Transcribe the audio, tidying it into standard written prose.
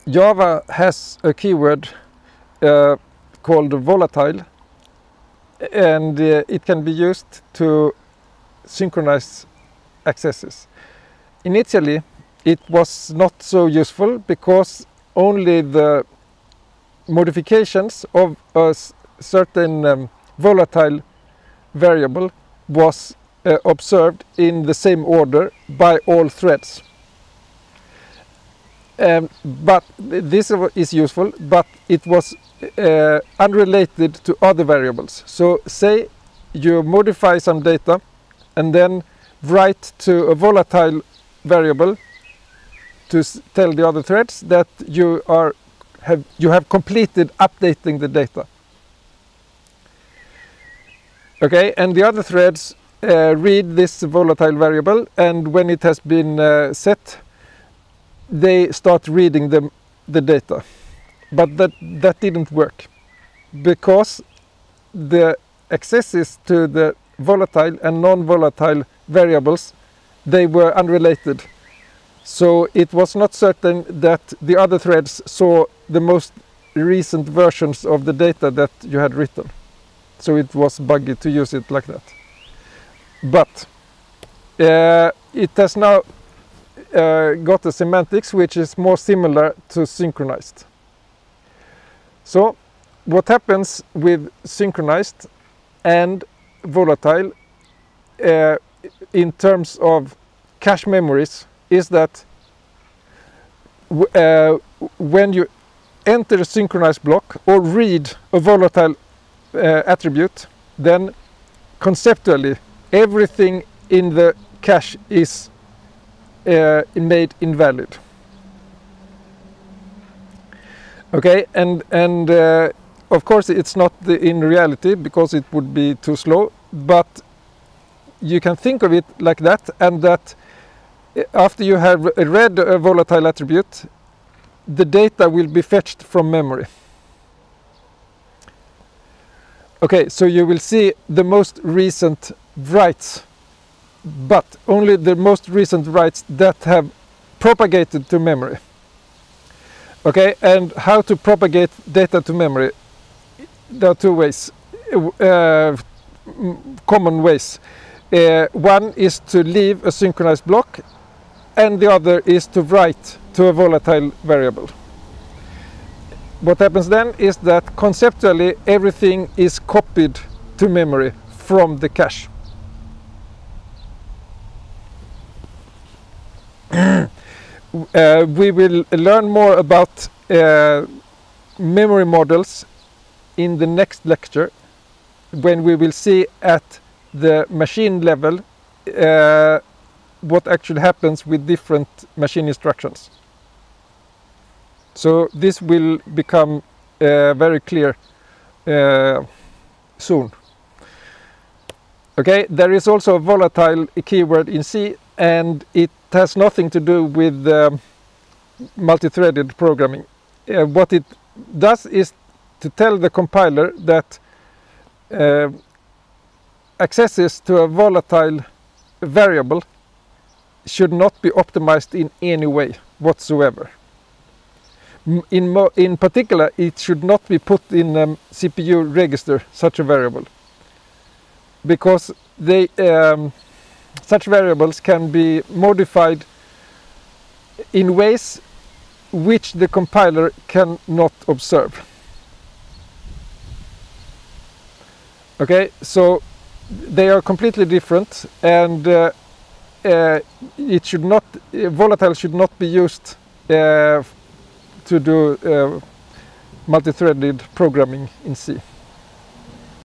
Java has a keyword called volatile, and it can be used to synchronize accesses. Initially, it was not so useful because only the modifications of a certain volatile variable was observed in the same order by all threads. But this is useful, but it was unrelated to other variables. So say you modify some data and then write to a volatile variable to tell the other threads that you have completed updating the data. Okay, and the other threads read this volatile variable, and when it has been set, they start reading the data. But that didn't work, because the accesses to the volatile and non-volatile variables, they were unrelated. So it was not certain that the other threads saw the most recent versions of the data that you had written. So it was buggy to use it like that. But it has now got a semantics which is more similar to synchronized. So what happens with synchronized and volatile in terms of cache memories is that when you enter a synchronized block or read a volatile attribute, then conceptually everything in the cache is made invalid. Okay, and of course it's not in reality, because it would be too slow, but you can think of it like that, and that after you have read a volatile attribute, the data will be fetched from memory. Okay, so you will see the most recent writes, but only the most recent writes that have propagated to memory. Okay, and how to propagate data to memory? There are two ways, common ways. One is to leave a synchronized block, and the other is to write to a volatile variable. What happens then is that conceptually everything is copied to memory from the cache. We will learn more about memory models in the next lecture, when we will see at the machine level what actually happens with different machine instructions. So this will become very clear soon. Okay, there is also a volatile keyword in C, and it has nothing to do with multi-threaded programming. What it does is to tell the compiler that accesses to a volatile variable should not be optimized in any way whatsoever. In particular, it should not be put in a CPU register, such a variable, because they such variables can be modified in ways which the compiler cannot observe. Okay, so they are completely different, and it should not, volatile should not be used to do multi-threaded programming in C.